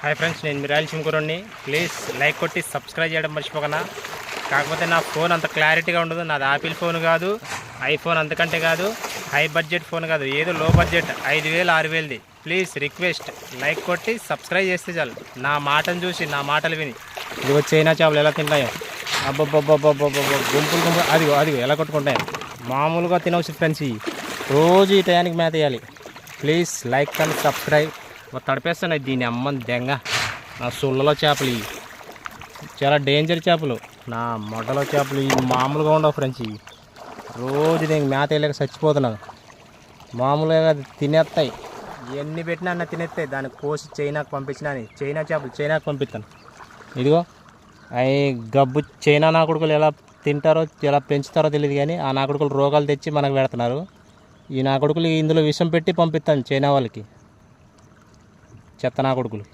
Hi friends, నేను మీ royal సింకురోని. Please like కొట్టి subscribe చేయడం మర్చిపోకనా. కాకపోతే నా ఫోన్ అంత క్లారిటీగా ఉండదు. నాది ఆపిల్ ఫోన్ కాదు, ఐఫోన్ అంతకంటే కాదు, హై బడ్జెట్ ఫోన్ కాదు, ఏదో లో బడ్జెట్ 5000 6000ది. ప్లీజ్ రిక్వెస్ట్ లైక్ కొట్టి సబ్స్క్రైబ్ చేస్తే చాలు. నా మాటను చూసి, నా మాటలు విని. ఇదిగో చైనా చేపలు ఎలా తింటాయో, అబ్బబ్బబ్బబ్బబ్బబ్బ, గుంపులు గుంపులు, అదిగో అదిగో ఎలా కొట్టుకుంటాయో. మామూలుగా తినవచ్చు ఫ్రెండ్స్. రోజు ఈ టయానికి మేత వేయాలి. Please like and subscribe. తడిపేస్తున్నాయి దీని అమ్మని దెంగ. నా సుళ్ళలో చేపలు ఇవి చాలా డేంజర్ చేపలు. నా మొట్టలో చేపలు ఇవి మామూలుగా ఉండవు ఫ్రెండ్స్. ఇవి రోజు దీనికి మేత వేయలేక చచ్చిపోతున్నాను. మామూలుగా తినేస్తాయి, ఎన్ని పెట్టినా అన్న తినేస్తాయి. దాన్ని కోసి చైనాకు పంపించినా, చైనా చేపలు చైనాకు పంపిస్తాను. ఇదిగో అవి గబ్బు చైనా నాకుడుకులు ఎలా తింటారో ఎలా పెంచుతారో తెలియదు, కానీ ఆ నాకుడుకులు రోగాలు తెచ్చి మనకు పెడుతున్నారు. ఈ నాకుడుకులు ఇందులో విషం పెట్టి పంపిస్తాను చైనా వాళ్ళకి, చెత్త నా కొడుకులు.